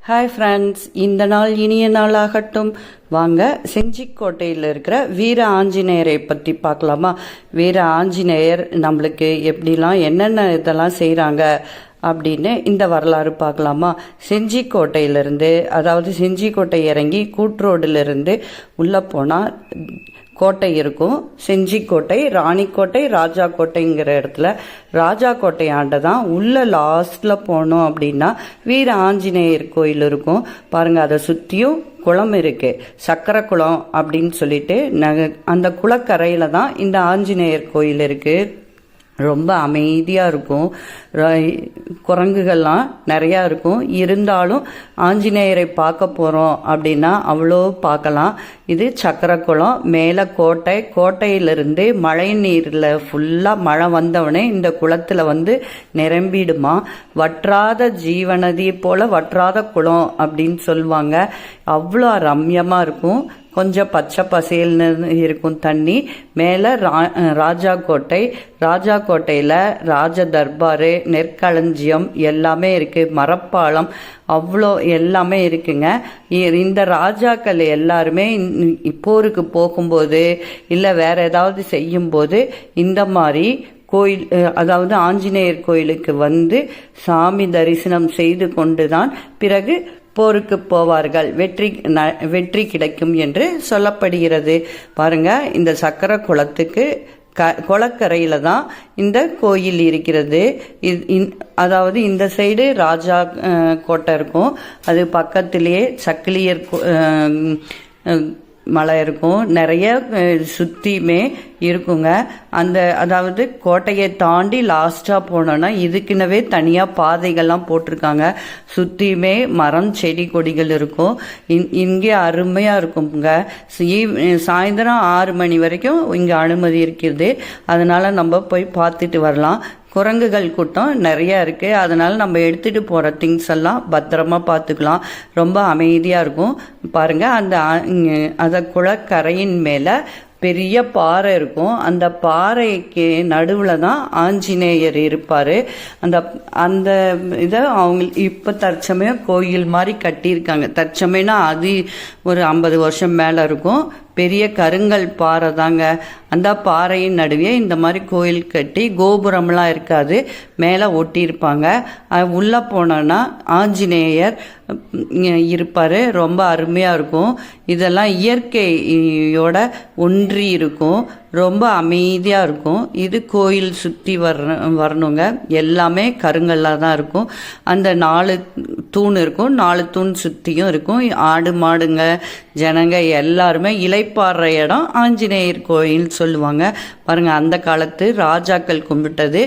Hi friends, இந்த நாள் இனிய நாளாகட்டும். வாங்க செஞ்சிக்கோட்டையில் இருக்கிற வீர ஆஞ்சநேயரை பற்றி பார்க்கலாமா? வீர ஆஞ்சநேயர் நம்மளுக்கு எப்படிலாம் என்னென்ன இதெல்லாம் செய்கிறாங்க அப்படின்னு இந்த வரலாறு பார்க்கலாமா? செஞ்சிக்கோட்டையிலேருந்து, அதாவது செஞ்சிக்கோட்டை இறங்கி கூட்ரோடிலிருந்து உள்ளே போனால் கோட்டை இருக்கும். செஞ்சிக்கோட்டை, ராணிக்கோட்டை, ராஜா கோட்டைங்கிற இடத்துல ராஜா கோட்டை ஆண்ட தான் உள்ள லாஸ்ட்ல போனோம் அப்படின்னா வீர ஆஞ்சநேயர் கோயில் இருக்கும். பாருங்க, அதை சுற்றியும் குளம் இருக்கு, சக்கரை குளம் அப்படின்னு சொல்லிட்டு அந்த குளக்கரையில தான் இந்த ஆஞ்சநேயர் கோயில் இருக்கு. ரொம்ப அமைதியாக இருக்கும். குரங்குகள்லாம் நிறையா இருக்கும். இருந்தாலும் ஆஞ்சநேயரை பார்க்க போகிறோம் அப்படின்னா அவ்வளோ பார்க்கலாம். இது சக்கரக்குளம், மேலே கோட்டை. கோட்டையிலிருந்து மழை நீரில் ஃபுல்லாக மழை வந்தவொடனே இந்த குளத்தில் வந்து நிரம்பிடுமா. வற்றாத ஜீவநதி போல் வற்றாத குளம் அப்படின்னு சொல்லுவாங்க. அவ்வளோ ரம்யமாக இருக்கும். கொஞ்சம் பச்சை பசேல்னு இருக்கும் தண்ணி. மேலே ராஜா கோட்டை. ராஜா கோட்டையில் ராஜ தர்பாரு, நெற்களஞ்சியம் எல்லாமே இருக்குது. மரப்பாலம் அவ்வளோ எல்லாமே இருக்குங்க. இந்த ராஜாக்கள் எல்லாருமே போருக்கு போகும்போது இல்லை வேற ஏதாவது செய்யும்போது இந்த மாதிரி கோயில், அதாவது ஆஞ்சநேயர் கோயிலுக்கு வந்து சாமி தரிசனம் செய்து கொண்டு தான் பிறகு போருக்கு போவார்கள். வெற்றி கிடைக்கும் என்று சொல்லப்படுகிறது. பாருங்க, இந்த சக்கர குளத்துக்கு குளக்கரையில தான் இந்த கோயில் இருக்கிறது. அதாவது இந்த சைடு ராஜா கோட்டை இருக்கும், அது பக்கத்திலேயே சக்கிலியர் மலை இருக்கும். நிறைய சுற்றியுமே இருக்குங்க. அதாவது கோட்டையை தாண்டி லாஸ்ட்டாக போனோன்னா இதுக்குன்னவே தனியாக பாதைகள்லாம் போட்டிருக்காங்க. சுற்றியுமே மரம் செடி கொடிகள் இருக்கும். இங்கே அருமையாக இருக்குங்க. சாயந்தரம் 6 மணி வரைக்கும் இங்கே அனுமதி இருக்கிறது. அதனால் நம்ம போய் பார்த்துட்டு வரலாம். குரங்குகள் கூட்டம் நிறையா இருக்குது. அதனால் நம்ம எடுத்துகிட்டு போகிற திங்ஸ் எல்லாம் பத்திரமா பார்த்துக்கலாம். ரொம்ப அமைதியாக இருக்கும். பாருங்கள், அந்த குளக்கரையின் மேலே பெரிய பாறை இருக்கும். அந்த பாறைக்கு நடுவில் தான் ஆஞ்சநேயர் இருப்பார். அந்த இதை அவங்க இப்போ தற்சமயம் கோயில் மாதிரி கட்டியிருக்காங்க. தற்சமயம்னா அது ஒரு 50 வருஷம் மேலே இருக்கும். பெரிய கருங்கல் பாறை தாங்க. அந்த பாறையின் நடுவே இந்த மாதிரி கோயில் கட்டி கோபுரம்லாம் இருக்காது, மேலே ஒட்டியிருப்பாங்க. உள்ளே போனோன்னா ஆஞ்சநேயர் இருப்பார். ரொம்ப அருமையாக இருக்கும். இதெல்லாம் இயற்கையோட ஒன்றி இருக்கும். ரொம்ப அமைதியாக இருக்கும். இது கோயில் சுற்றி வரணுங்க. எல்லாமே கருங்கல்லாக தான் இருக்கும். அந்த 4 தூண் இருக்கும். 4 தூண் சுற்றியும் இருக்கும். ஆடு மாடுங்க ஜனங்க எல்லாருமே இலைப்பாடுற இடம் ஆஞ்சநேயர் கோயில் சொல்லுவாங்க. பாருங்கள், அந்த காலத்து ராஜாக்கள் கும்பிட்டது.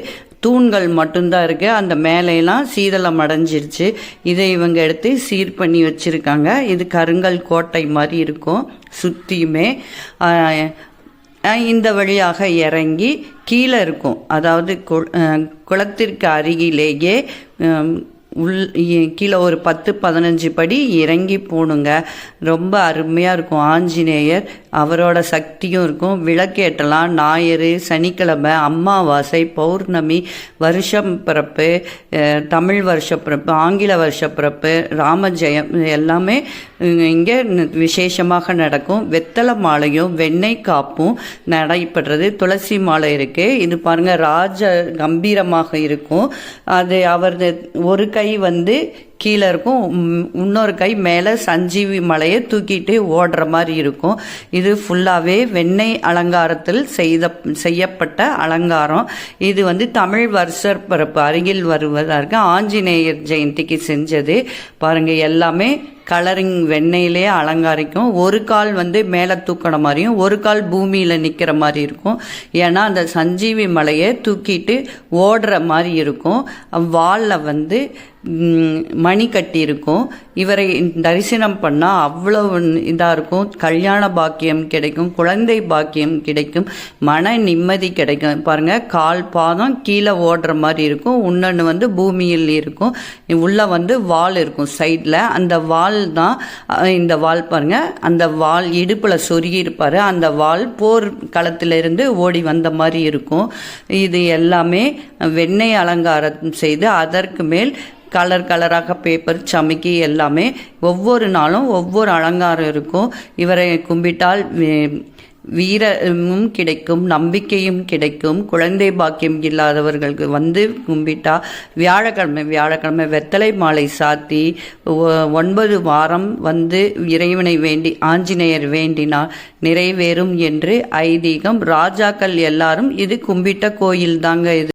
தூண்கள் மட்டும்தான் இருக்குது. அந்த மேலையெல்லாம் சீதளம் அடைஞ்சிருச்சு. இதை இவங்க எடுத்து சீர் பண்ணி வச்சுருக்காங்க. இது கருங்கல் கோட்டை மாதிரி இருக்கும் சுற்றியுமே. இந்த வழியாக இறங்கி கீழே இருக்கும். அதாவது குளத்திற்கு அருகிலேயே கீழே ஒரு 10-15 படி இறங்கி போகணுங்க. ரொம்ப அருமையாக இருக்கும். ஆஞ்சநேயர் அவரோட சக்தியும் இருக்கும். விளக்கேற்றலாம். ஞாயிறு, சனிக்கிழமை, அமாவாசை, பௌர்ணமி, வருஷம் பிறப்பு, தமிழ் வருஷப்பிறப்பு, ஆங்கில வருஷப்பிறப்பு, ராமஜெயம் எல்லாமே இங்கே விசேஷமாக நடக்கும். வெத்தலை மாலையும் வெண்ணெய் காப்பும் நடைபெற்றது. துளசி மாலை இருக்குது. இது பாருங்கள், ராஜ கம்பீரமாக இருக்கும். அது அவர் ஒரு கை வந்து கீழே இருக்கும், இன்னொரு கை மேலே சஞ்சீவி மலையை தூக்கிட்டு ஓடுற மாதிரி இருக்கும். இது ஃபுல்லாகவே வெண்ணெய் அலங்காரத்தில் செய்யப்பட்ட அலங்காரம். இது வந்து தமிழ் வருஷ பிறப்பு அருகில் வருவதற்கு ஆஞ்சநேயர் ஜெயந்திக்கு செஞ்சது. பாருங்கள், எல்லாமே கலரிங் வெண்ணெயிலே அலங்காரிக்கும். ஒரு கால் வந்து மேலே தூக்கின மாதிரியும் ஒரு கால் பூமியில் நிற்கிற மாதிரி இருக்கும். ஏன்னா அந்த சஞ்சீவி மலையை தூக்கிட்டு ஓடுற மாதிரி இருக்கும். வாலில் வந்து மணி கட்டி இருக்கும். இவரை தரிசனம் பண்ணால் அவ்வளோ இதாக இருக்கும். கல்யாண பாக்கியம் கிடைக்கும், குழந்தை பாக்கியம் கிடைக்கும், மன நிம்மதி கிடைக்கும். பாருங்கள், கால் பாதம் கீழே ஓடுற மாதிரி இருக்கும். இன்னொன்று வந்து பூமியில் இருக்கும். உள்ள வந்து வால் இருக்கும் சைடில். அந்த வால் தான் இந்த வால். பாருங்கள், அந்த வால் இடுப்பில் சொருகி இருப்பார். அந்த வால் போர் களத்திலிருந்து ஓடி வந்த மாதிரி இருக்கும். இது எல்லாமே வெண்ணெய் அலங்காரம் செய்து அதற்கு மேல் கலர் கலராக பேப்பர் சமைக்கி எல்லாமே ஒவ்வொரு நாளும் ஒவ்வொரு அலங்காரம் இருக்கும். இவரை கும்பிட்டால் வீரமும் கிடைக்கும், நம்பிக்கையும் கிடைக்கும். குழந்தை பாக்கியம் இல்லாதவர்களுக்கு வந்து கும்பிட்டா வியாழக்கிழமை வெத்தலை மாலை சாத்தி 9 வாரம் வந்து இறைவனை வேண்டி ஆஞ்சநேயர் வேண்டினால் நிறைவேறும் என்று ஐதீகம். ராஜாக்கள் எல்லாரும் இது கும்பிட்ட கோயில் தாங்க இது.